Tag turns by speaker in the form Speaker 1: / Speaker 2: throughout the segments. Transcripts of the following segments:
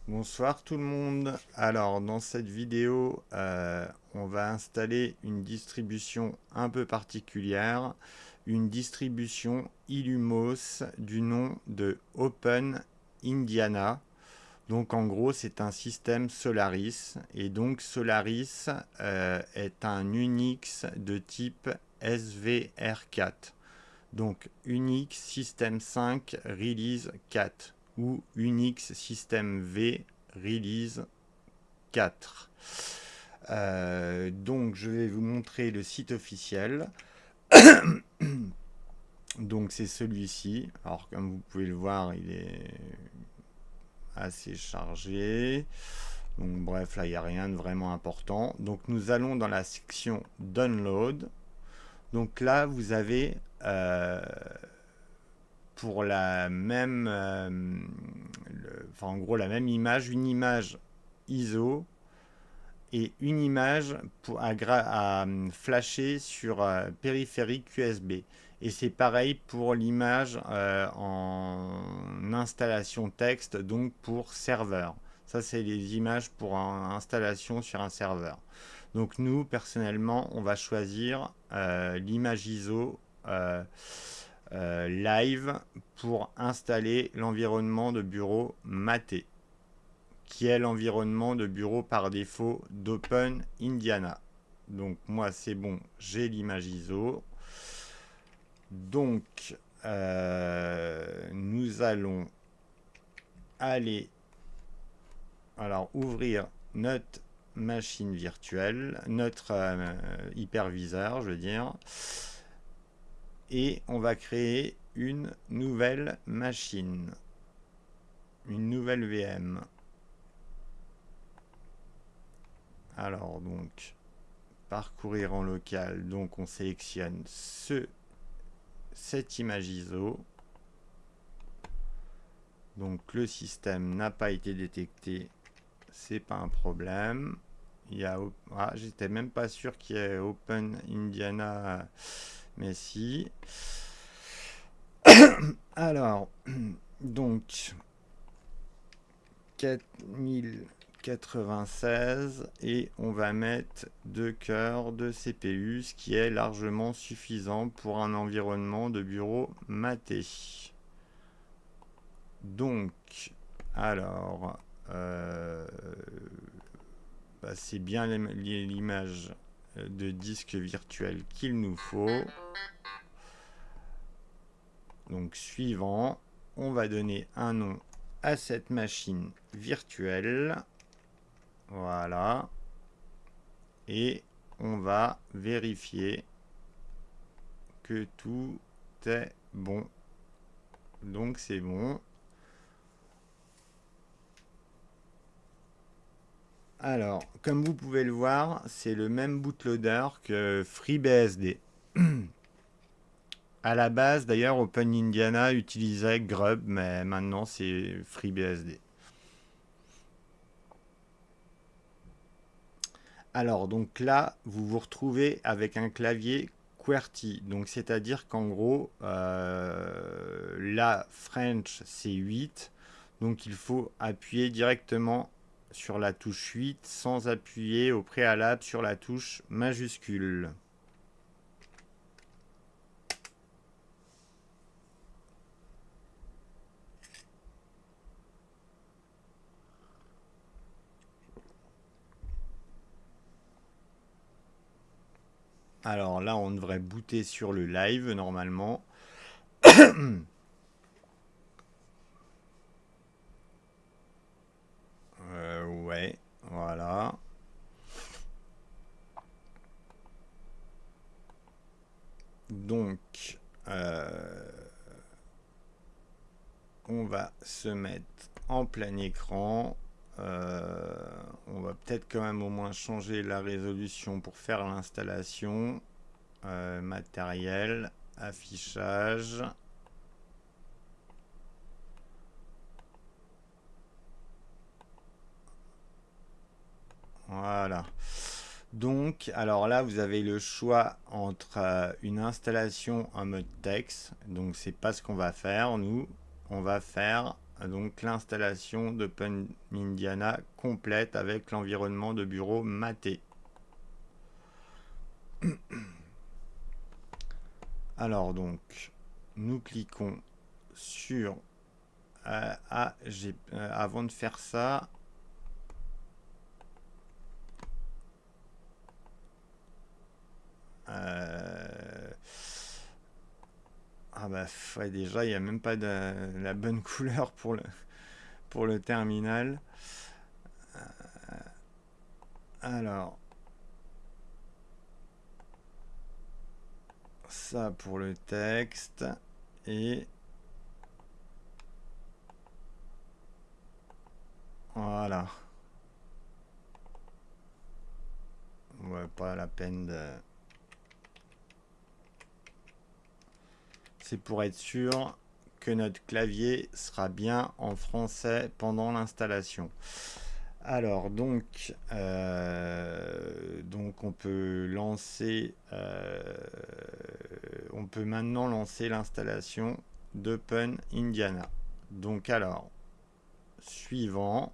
Speaker 1: Bonsoir tout le monde. Alors dans cette vidéo, on va installer une distribution un peu particulière, une distribution Illumos du nom de Open Indiana. Donc en gros c'est un système Solaris et donc Solaris est un Unix de type SVR4. Donc Unix System 5 Release 4 ou Unix System V Release 4. Donc je vais vous montrer le site officiel. Donc c'est celui-ci. Alors comme vous pouvez le voir, il est assez chargé. Donc bref, là il n'y a rien de vraiment important. Donc nous allons dans la section Download. Donc là vous avez pour la même, enfin en gros la même image, une image ISO et une image à flasher sur périphérique USB. Et c'est pareil pour l'image en installation texte, donc pour serveur. Ça, c'est les images pour installation sur un serveur. Donc nous, personnellement, on va choisir l'image ISO live pour installer l'environnement de bureau Mate, qui est l'environnement de bureau par défaut d'Open Indiana. Donc moi c'est bon, j'ai l'image ISO. Donc nous allons aller ouvrir notre machine virtuelle, notre hyperviseur, je veux dire, et on va créer une nouvelle machine, une nouvelle VM. Alors donc parcourir en local, donc on sélectionne cette image ISO. Donc le système n'a pas été détecté, c'est pas un problème. J'étais même pas sûr qu'il y ait Open Indiana, mais si. Alors, donc 4096 et on va mettre 2 cœurs de CPU, ce qui est largement suffisant pour un environnement de bureau maté. Donc, alors, c'est bien l'image de disque virtuel qu'il nous faut. Donc, suivant, on va donner un nom à cette machine virtuelle. Voilà. Et on va vérifier que tout est bon. Donc c'est bon. Alors, comme vous pouvez le voir, c'est le même bootloader que FreeBSD. À la base, d'ailleurs, Open Indiana utilisait Grub, mais maintenant c'est FreeBSD. Alors, donc là, vous vous retrouvez avec un clavier QWERTY. Donc, c'est-à-dire qu'en gros, la French, c'est 8. Donc, il faut appuyer directement sur la touche 8 sans appuyer au préalable sur la touche majuscule. Alors là, on devrait booter sur le live normalement. Ouais, voilà. Donc, on va se mettre en plein écran. On va peut-être quand même au moins changer la résolution pour faire l'installation. Matériel, affichage. Voilà. Donc, alors là, vous avez le choix entre une installation en mode texte. Donc, c'est pas ce qu'on va faire. Nous, on va faire donc l'installation d'Open Indiana complète avec l'environnement de bureau maté. Alors donc, nous cliquons sur... avant de faire ça... ah bah ouais, déjà, il n'y a même pas de la bonne couleur pour le terminal. Alors... ça pour le texte et voilà. Ouais, pas la peine de... C'est pour être sûr que notre clavier sera bien en français pendant l'installation. Alors donc on peut lancer, on peut maintenant lancer l'installation d'Open Indiana. Donc alors, suivant,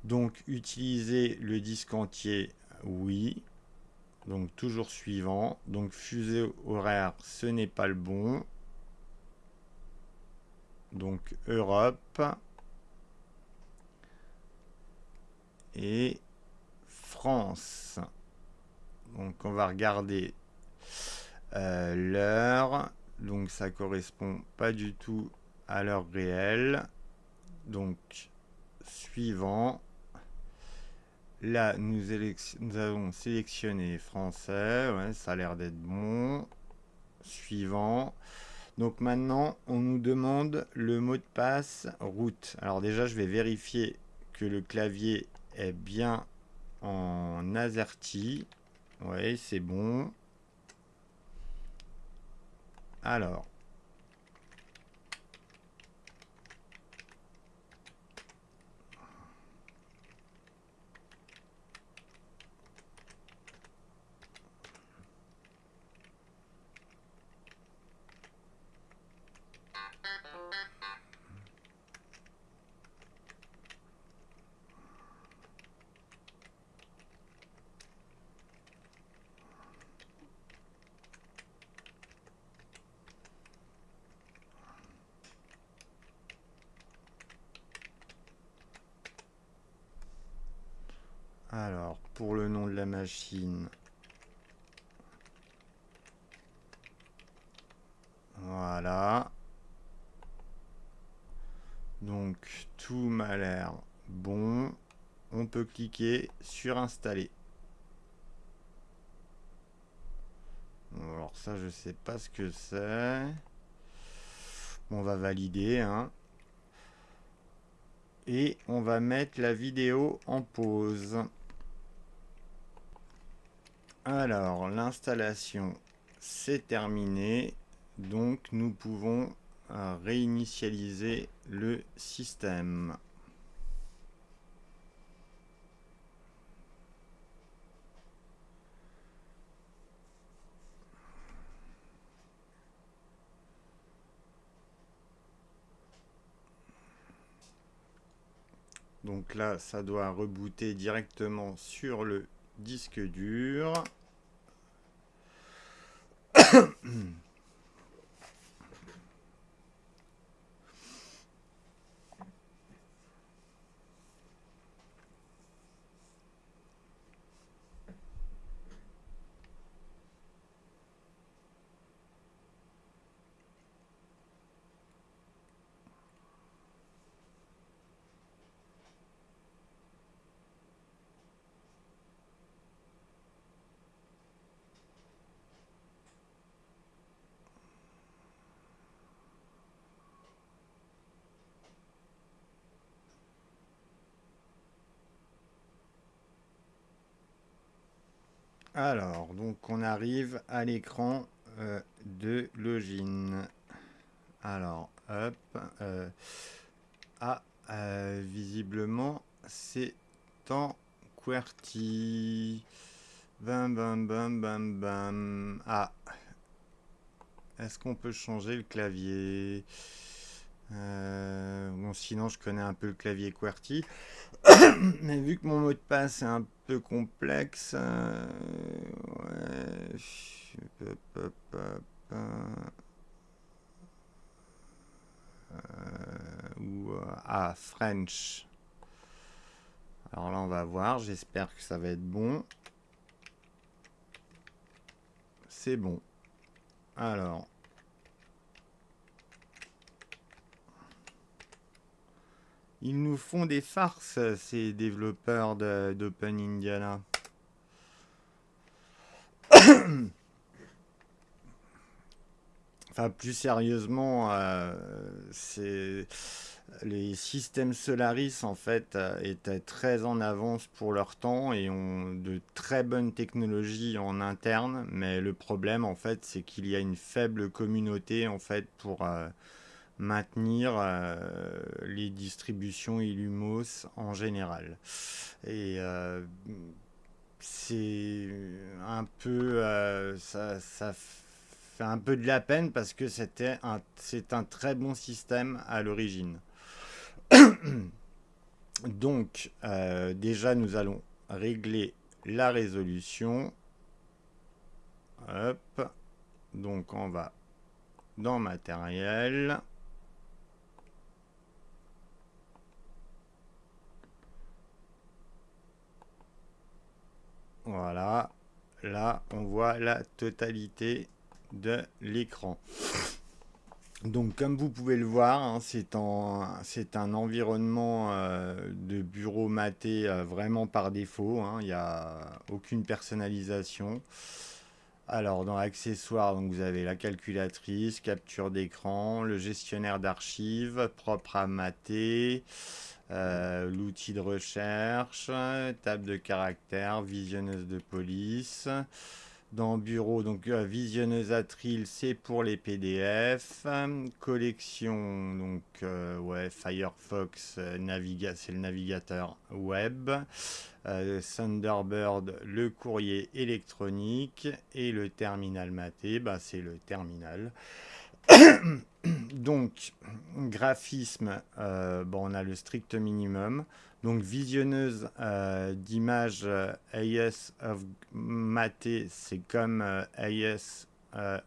Speaker 1: donc utiliser le disque entier, oui. Donc toujours suivant. Donc fuseau horaire, ce n'est pas le bon. Donc Europe. Et France. Donc on va regarder l'heure. Donc ça correspond pas du tout à l'heure réelle. Donc suivant. Là nous avons sélectionné français. Ouais, ça a l'air d'être bon. Suivant. Donc maintenant on nous demande le mot de passe route. Alors déjà je vais vérifier que le clavier est bien en AZERTY. Oui, c'est bon. Alors. Alors, pour le nom de la machine. Voilà. Donc, tout m'a l'air bon. On peut cliquer sur installer. Alors ça, je sais pas ce que c'est. On va valider, hein. Et on va mettre la vidéo en pause. Alors, l'installation, c'est terminé. Donc, nous pouvons réinitialiser le système. Donc là, ça doit rebooter directement sur le disque dur. Alors, donc on arrive à l'écran de login. Alors, hop. Visiblement, c'est en QWERTY. Bam, bam, bam, bam, bam. Ah, est-ce qu'on peut changer le clavier? Bon, sinon, je connais un peu le clavier QWERTY. Mais vu que mon mot de passe est un peu complexe, ouais, hop, hop, hop, French. Alors là, on va voir. J'espère que ça va être bon. C'est bon. Alors, ils nous font des farces, ces développeurs d'Open Indiana. Enfin, plus sérieusement, les systèmes Solaris en fait étaient très en avance pour leur temps et ont de très bonnes technologies en interne. Mais le problème en fait, c'est qu'il y a une faible communauté en fait pour maintenir les distributions Illumos en général. Et c'est un peu ça fait un peu de la peine parce que c'est un très bon système à l'origine. Donc déjà nous allons régler la résolution. Hop. Donc on va dans matériel. Voilà. Là on voit la totalité de l'écran. Donc, comme vous pouvez le voir, hein, c'est un environnement de bureau maté vraiment par défaut. Hein, il n'y a aucune personnalisation. Alors, dans accessoires, donc, vous avez la calculatrice, capture d'écran, le gestionnaire d'archives, propre à mater, l'outil de recherche, table de caractère, visionneuse de police. Dans Bureau, donc visionneuse à Trill, c'est pour les PDF. Collection, donc ouais, Firefox, c'est le navigateur web. Thunderbird, le courrier électronique. Et le terminal maté, bah, c'est le terminal. Donc, graphisme, bon, on a le strict minimum. Donc, visionneuse d'images AES of Maté, c'est comme AES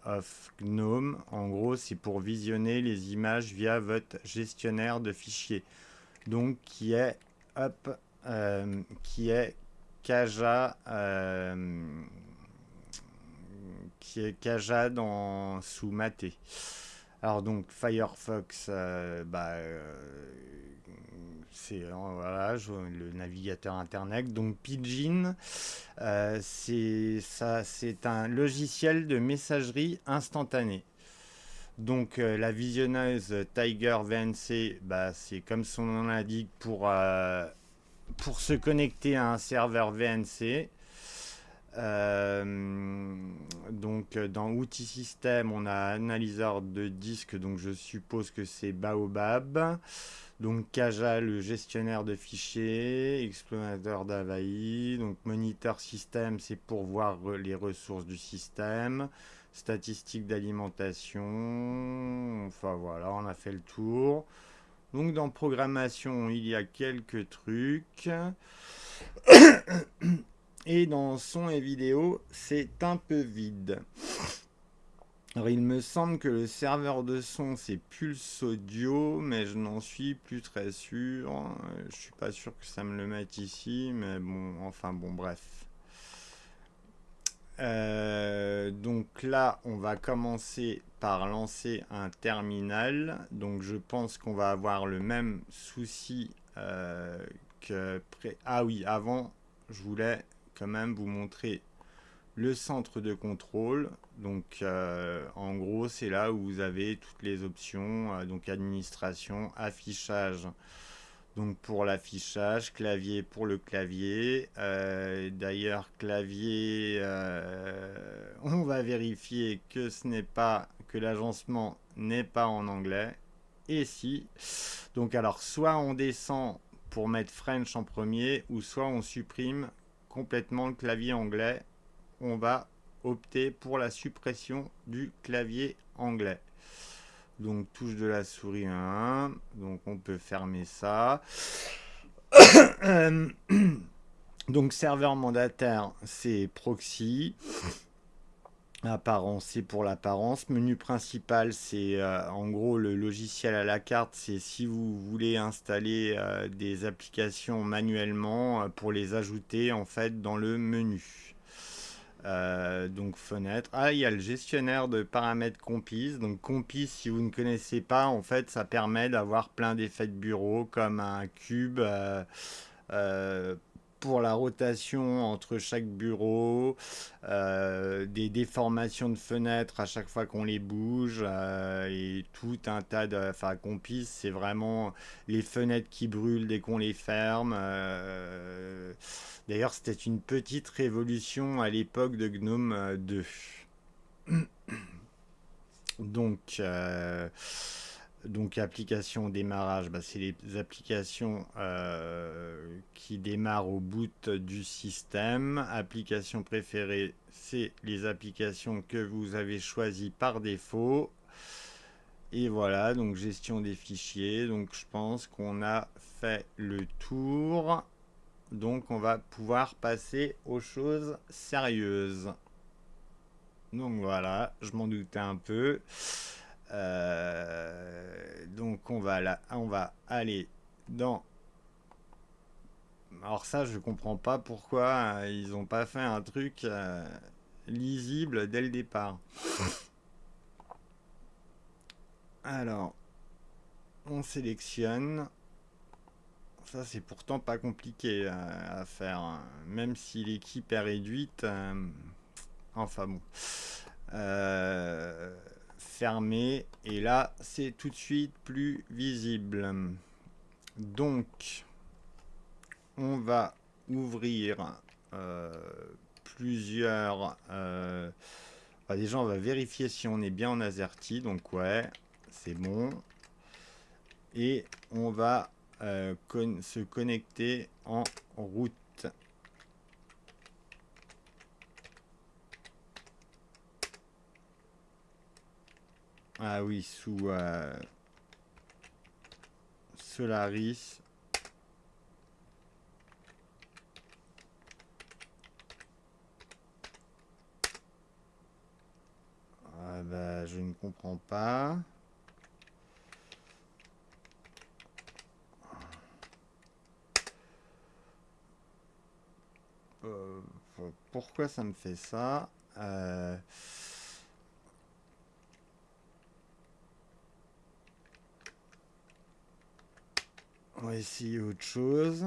Speaker 1: of GNOME. En gros, c'est pour visionner les images via votre gestionnaire de fichiers. Donc, hop, qui est Kaja, sous Maté. Alors donc Firefox, c'est voilà, le navigateur internet. Donc Pidgin, c'est un logiciel de messagerie instantanée. Donc la visionneuse Tiger VNC, bah, c'est comme son nom l'indique pour se connecter à un serveur VNC. Donc dans outils système, on a analyseur de disque, donc je suppose que c'est Baobab. Donc Kaja, le gestionnaire de fichiers, explorateur d'Avaï. Donc moniteur système, c'est pour voir les ressources du système. Statistiques d'alimentation. Enfin voilà, on a fait le tour. Donc dans programmation, il y a quelques trucs. Et dans son et vidéo, c'est un peu vide. Alors il me semble que le serveur de son c'est Pulse Audio, mais je n'en suis plus très sûr. Je suis pas sûr que ça me le mette ici, mais bon, enfin bon, bref. Donc là, on va commencer par lancer un terminal. Donc je pense qu'on va avoir le même souci que... Ah oui, avant, je voulais quand même vous montrer le centre de contrôle. Donc en gros, c'est là où vous avez toutes les options, donc administration, affichage. Donc pour l'affichage, clavier pour le clavier. D'ailleurs, clavier, on va vérifier que ce n'est pas, que l'agencement n'est pas en anglais. Et si. Donc alors, soit on descend pour mettre French en premier, ou soit on supprime complètement le clavier anglais. On va opter pour la suppression du clavier anglais. Donc touche de la souris 1. Donc on peut fermer ça. Euh, donc serveur mandataire, c'est proxy. Apparence, c'est pour l'apparence. Menu principal, c'est en gros le logiciel à la carte. C'est si vous voulez installer des applications manuellement pour les ajouter en fait dans le menu. Donc fenêtre. Ah, il y a le gestionnaire de paramètres Compis. Donc Compis, si vous ne connaissez pas, en fait, ça permet d'avoir plein d'effets de bureau comme un cube. Euh, pour la rotation entre chaque bureau, des déformations de fenêtres à chaque fois qu'on les bouge, et tout un tas de... Enfin, Compis, c'est vraiment les fenêtres qui brûlent dès qu'on les ferme. D'ailleurs, c'était une petite révolution à l'époque de GNOME 2. Donc, application démarrage, bah, c'est les applications qui démarrent au boot du système. Application préférée, c'est les applications que vous avez choisies par défaut. Et voilà, donc gestion des fichiers. Donc je pense qu'on a fait le tour. Donc on va pouvoir passer aux choses sérieuses. Donc voilà, je m'en doutais un peu. Donc on va aller dans. Alors ça, je comprends pas pourquoi ils ont pas fait un truc lisible dès le départ. Alors, on sélectionne. Ça, c'est pourtant pas compliqué à faire, hein. Même si l'équipe est réduite. Enfin bon. Fermé. Et là, c'est tout de suite plus visible. Donc, on va ouvrir euh, plusieurs. Déjà, on va vérifier si on est bien en AZERTY. Donc, ouais, c'est bon. Et on va se connecter en route. Ah oui, sous Solaris. Ah bah, je ne comprends pas. Euh, Pourquoi ça me fait ça? On va essayer autre chose.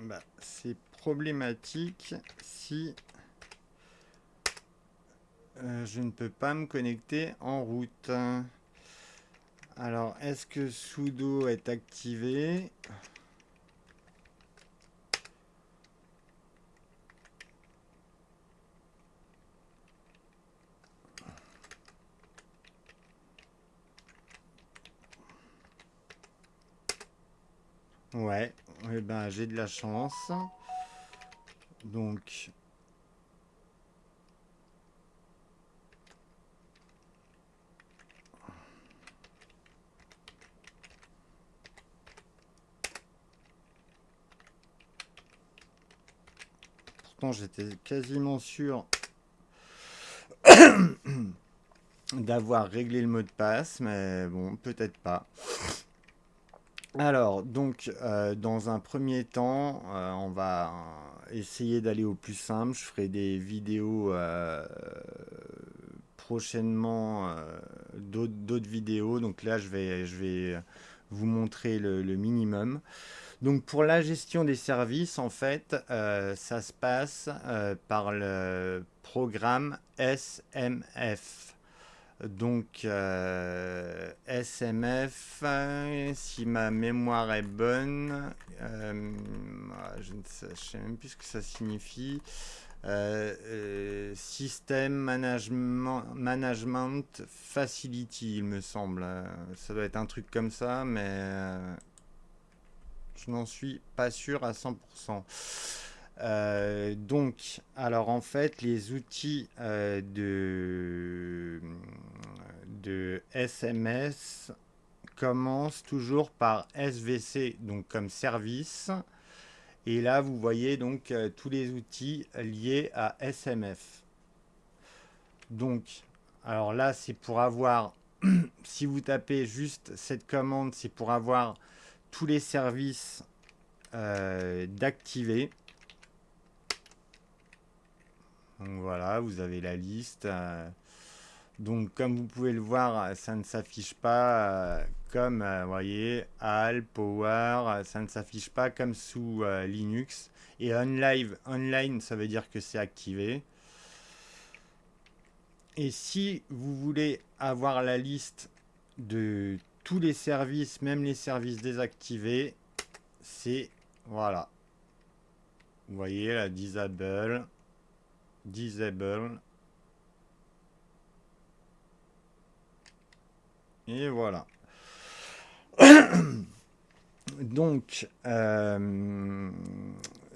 Speaker 1: Bah, c'est problématique si je ne peux pas me connecter en route. Alors, est-ce que sudo est activé? Ouais, eh ben, j'ai de la chance. Donc, pourtant, j'étais quasiment sûr d'avoir réglé le mot de passe, mais bon, peut-être pas. Alors, donc, dans un premier temps, on va essayer d'aller au plus simple. Je ferai des vidéos prochainement, d'autres vidéos. Donc là, je vais vous montrer le minimum. Donc pour la gestion des services, en fait, ça se passe par le programme SMF. Donc SMF, si ma mémoire est bonne, je sais même plus ce que ça signifie. System Management Facility, il me semble. Ça doit être un truc comme ça, mais je n'en suis pas sûr à 100%. Donc, alors en fait, les outils de SMS commencent toujours par SVC, donc comme service. Et là, vous voyez donc tous les outils liés à SMF. Donc, alors là, c'est pour avoir, si vous tapez juste cette commande, c'est pour avoir tous les services d'activer. Donc voilà, vous avez la liste. Donc comme vous pouvez le voir, ça ne s'affiche pas comme, vous voyez, AL, Power, ça ne s'affiche pas comme sous Linux. Et online, ça veut dire que c'est activé. Et si vous voulez avoir la liste de tous les services, même les services désactivés, c'est, voilà. Vous voyez, la disable. Et voilà. Donc,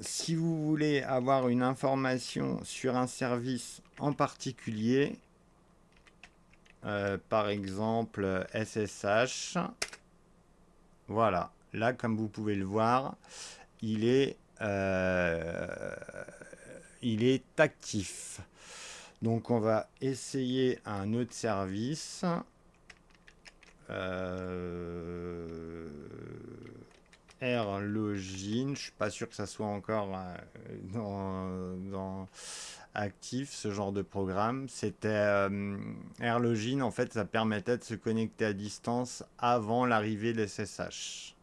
Speaker 1: si vous voulez avoir une information sur un service en particulier, par exemple SSH, voilà, là comme vous pouvez le voir, il est actif. Donc on va essayer un autre service. Airlogin, je suis pas sûr que ça soit encore dans actif ce genre de programme. C'était Airlogin, en fait, ça permettait de se connecter à distance avant l'arrivée de SSH.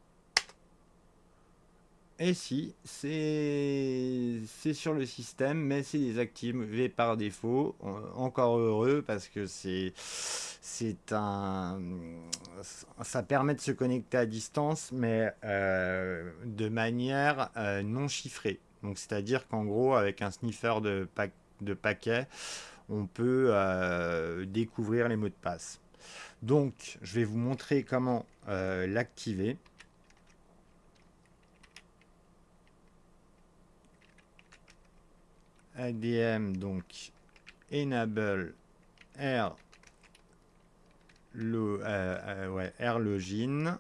Speaker 1: Et si, c'est sur le système, mais c'est désactivé par défaut. Encore heureux parce que ça permet de se connecter à distance, mais de manière non chiffrée. Donc c'est-à-dire qu'en gros, avec un sniffer de paquets, on peut découvrir les mots de passe. Donc, je vais vous montrer comment l'activer. ADM, donc enable Airlogin.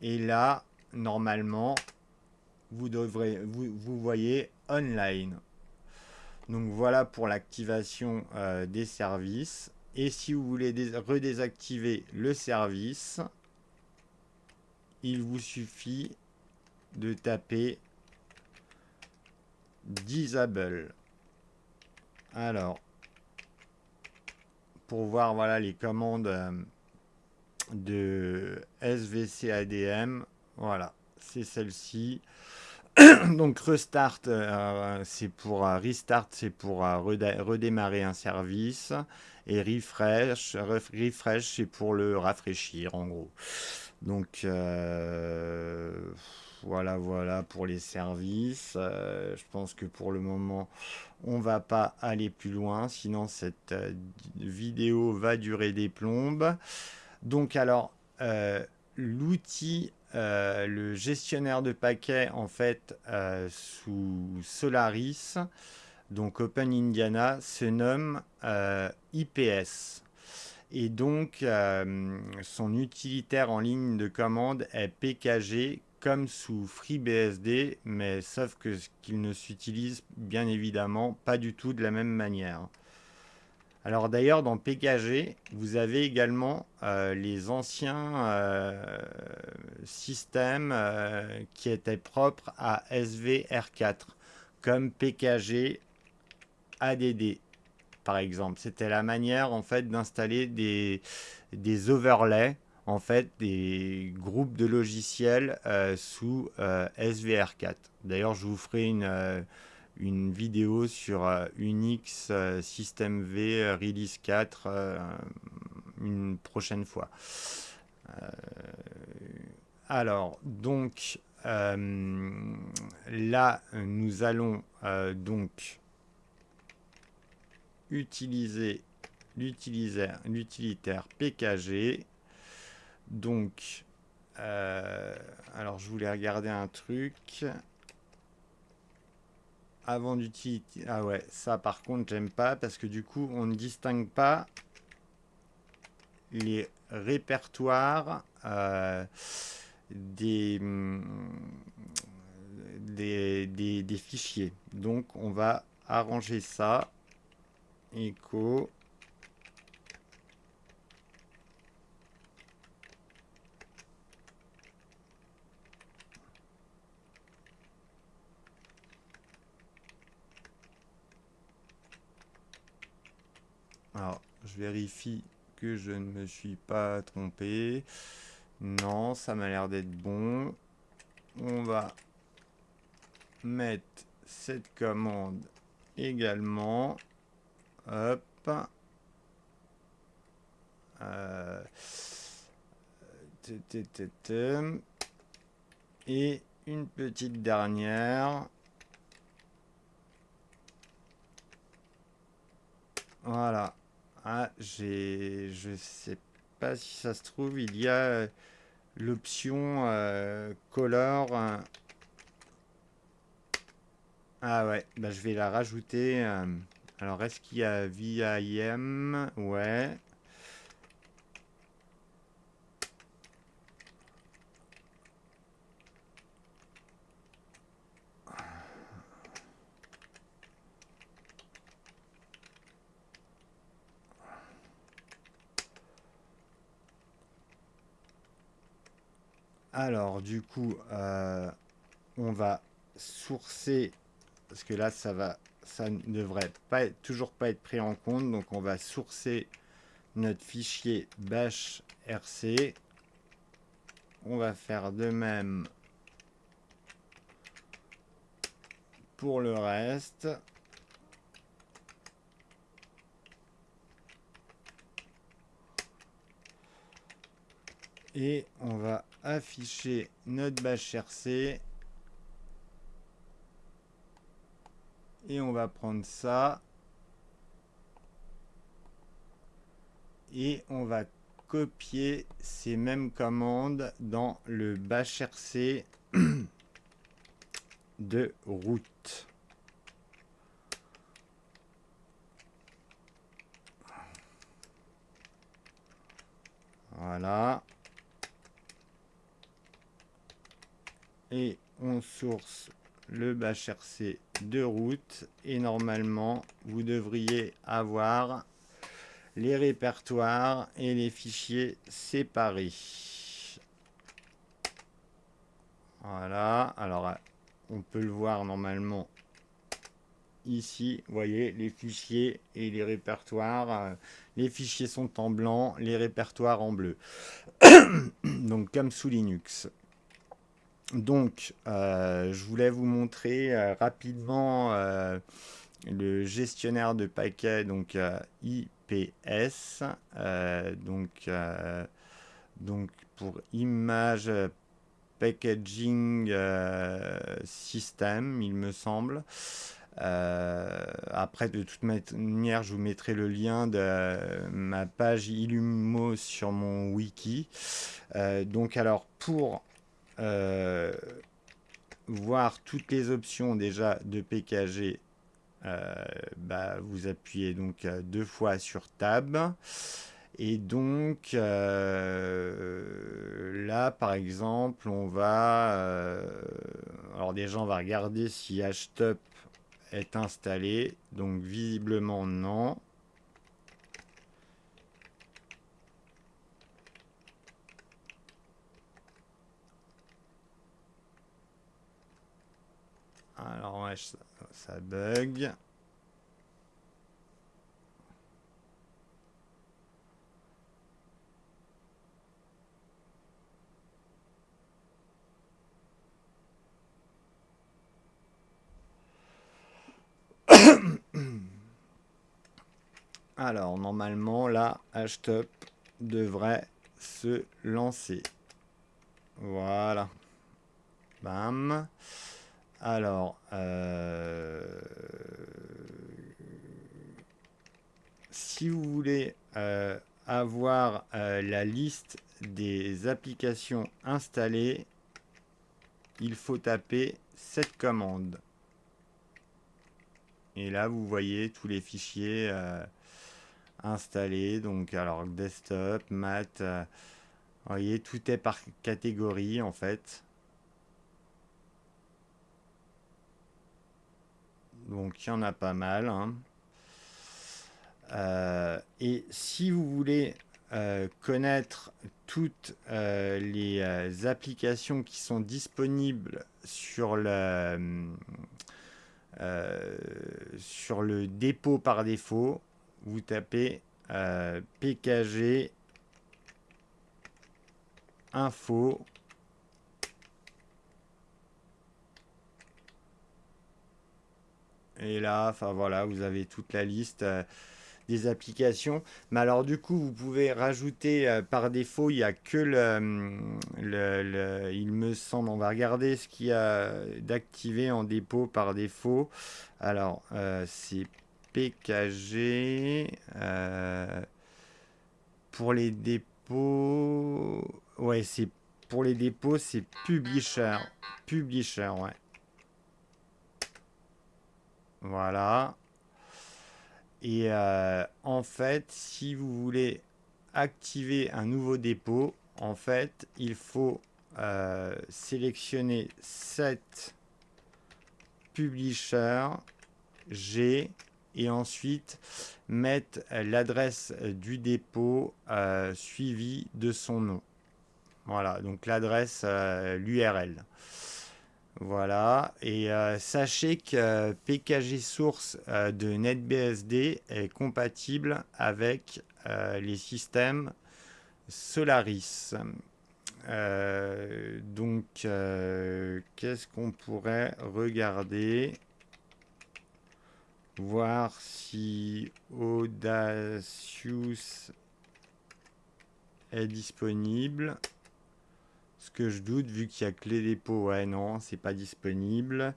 Speaker 1: Et là, normalement, vous voyez online. Donc voilà pour l'activation des services. Et si vous voulez redésactiver le service, il vous suffit de taper disable. Alors, pour voir voilà les commandes de SVC ADM, voilà, c'est celle-ci. Donc restart, c'est pour restart, c'est pour redémarrer un service, et refresh, c'est pour le rafraîchir en gros. Donc voilà pour les services. Je pense que pour le moment, on va pas aller plus loin, sinon cette vidéo va durer des plombes. Donc alors, l'outil, le gestionnaire de paquets, en fait, sous Solaris, donc Open Indiana, se nomme IPS. Et donc, son utilitaire en ligne de commande est PKG, comme sous FreeBSD, mais sauf qu'il ne s'utilise bien évidemment pas du tout de la même manière. Alors d'ailleurs, dans PKG, vous avez également les anciens systèmes qui étaient propres à SVR4, comme PKG ADD, par exemple. C'était la manière en fait d'installer des overlays. en fait des groupes de logiciels sous SVR4. D'ailleurs, je vous ferai une vidéo sur Unix System V Release 4 une prochaine fois. Alors, donc, là, nous allons donc utiliser l'utilitaire PKG. Donc, alors je voulais regarder un truc. Avant d'utiliser... Ah ouais, ça par contre, j'aime pas parce que du coup, on ne distingue pas les répertoires des, des fichiers. Donc, on va arranger ça. Echo. Alors, je vérifie que je ne me suis pas trompé. Non, ça m'a l'air d'être bon. On va mettre cette commande également. Hop. Et une petite dernière. Voilà. Ah, je sais pas si ça se trouve, il y a l'option color. Ah ouais, bah je vais la rajouter. Alors, est-ce qu'il y a VIM? Ouais. Alors, du coup, on va sourcer, parce que là, ça ne devrait pas toujours pas être pris en compte. Donc, on va sourcer notre fichier bash rc. On va faire de même pour le reste. Et on va afficher notre bash rc. Et on va prendre ça. Et on va copier ces mêmes commandes dans le bash rc de route. Voilà. Et on source le bash rc de route. Et normalement, vous devriez avoir les répertoires et les fichiers séparés. Voilà. Alors, on peut le voir normalement ici. Vous voyez, les fichiers et les répertoires. Les fichiers sont en blanc, les répertoires en bleu. Donc, comme sous Linux. Donc, je voulais vous montrer rapidement le gestionnaire de paquets, donc IPS, donc pour Image Packaging System, il me semble. Après, de toute manière, je vous mettrai le lien de ma page Illumos sur mon wiki. Donc, alors, pour voir toutes les options déjà de PKG, vous appuyez donc deux fois sur Tab. Et donc là, par exemple, on va... alors déjà, on va regarder si htop est installé. Donc visiblement, non. Alors, ouais, ça bug. Alors, normalement, là, HTOP devrait se lancer. Voilà. Bam. Alors, si vous voulez avoir la liste des applications installées, il faut taper cette commande. Et là, vous voyez tous les fichiers installés. Donc, alors, desktop, math, vous voyez, tout est par catégorie en fait. Donc, il y en a pas mal. Hein. Et si vous voulez connaître toutes les applications qui sont disponibles sur le dépôt par défaut, vous tapez pkg info. Et là, enfin voilà, vous avez toute la liste des applications. Mais alors du coup, vous pouvez rajouter par défaut, il n'y a que il me semble, on va regarder ce qu'il y a d'activé en dépôt par défaut. Alors, c'est PKG. Pour les dépôts, ouais, c'est pour les dépôts, c'est Publisher. Publisher, ouais. Voilà. Et en fait, si vous voulez activer un nouveau dépôt, en fait, il faut sélectionner cette publisher G et ensuite mettre l'adresse du dépôt suivie de son nom. Voilà, donc l'adresse, l'URL. Voilà, et sachez que PKG Source de NetBSD est compatible avec les systèmes Solaris. Donc, qu'est-ce qu'on pourrait regarder? Voir si Audacious est disponible. Ce que je doute, vu qu'il y a que les dépôts, ouais, non, c'est pas disponible.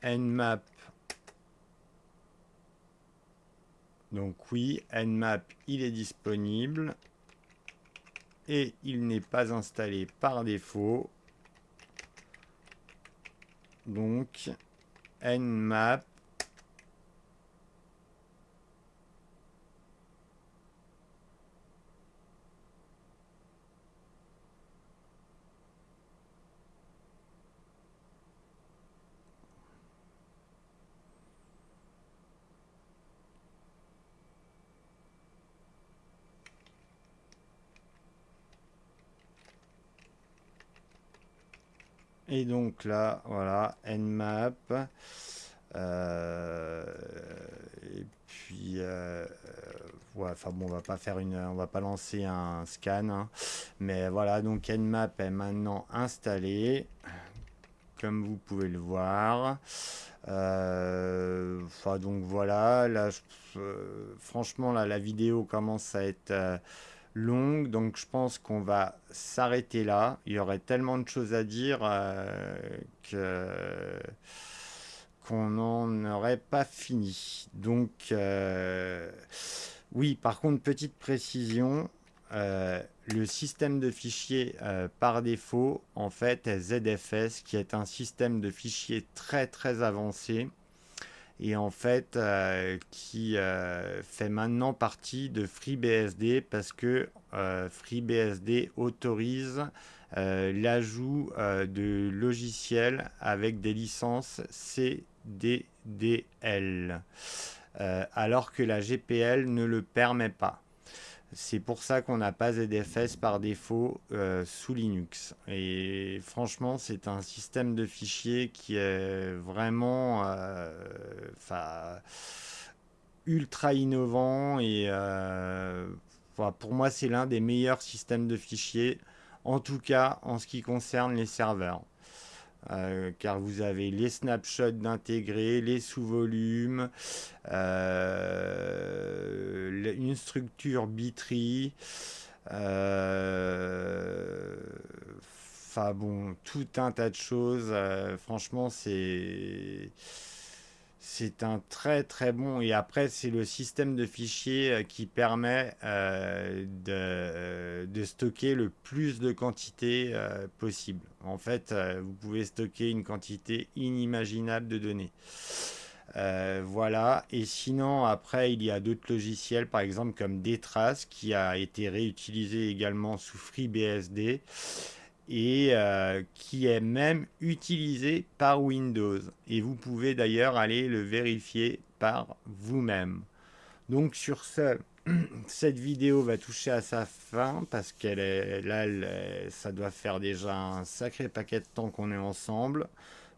Speaker 1: Nmap. Donc oui, Nmap, il est disponible. Et il n'est pas installé par défaut. Donc, Nmap. Et donc là, voilà, Nmap. Et puis, ouais, enfin bon, on va pas lancer un scan, hein. Mais voilà, donc Nmap est maintenant installé, comme vous pouvez le voir. Enfin donc voilà, là, franchement là, la vidéo commence à être longue, donc je pense qu'on va s'arrêter là. Il y aurait tellement de choses à dire que qu'on n'en aurait pas fini. Donc, oui, par contre, petite précision, le système de fichiers par défaut, en fait, est ZFS, qui est un système de fichiers très très avancé et en fait qui fait maintenant partie de FreeBSD parce que FreeBSD autorise l'ajout de logiciels avec des licences CDDL, alors que la GPL ne le permet pas. C'est pour ça qu'on n'a pas ZFS par défaut sous Linux. Et franchement, c'est un système de fichiers qui est vraiment ultra innovant et pour moi, c'est l'un des meilleurs systèmes de fichiers, en tout cas en ce qui concerne les serveurs. car vous avez les snapshots d'intégrer, les sous-volumes, une structure Bitry, enfin bon, tout un tas de choses. Franchement, c'est un très très bon. Et après, c'est le système de fichiers qui permet de stocker le plus de quantité possible. En fait, vous pouvez stocker une quantité inimaginable de données. Voilà. Et sinon, après, il y a d'autres logiciels, par exemple comme Dtrace, qui a été réutilisé également sous FreeBSD et qui est même utilisé par Windows. Et vous pouvez d'ailleurs aller le vérifier par vous-même. Donc sur ce, cette vidéo va toucher à sa fin parce qu'elle est là, ça doit faire déjà un sacré paquet de temps qu'on est ensemble.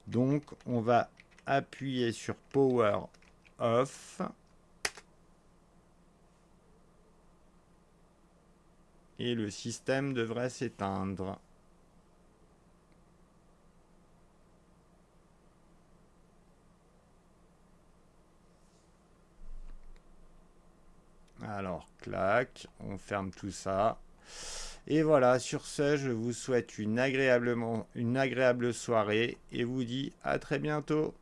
Speaker 1: Donc on va appuyer sur Power Off et le système devrait s'éteindre. Alors, clac, on ferme tout ça. Et voilà, sur ce, je vous souhaite une agréable soirée et vous dis à très bientôt.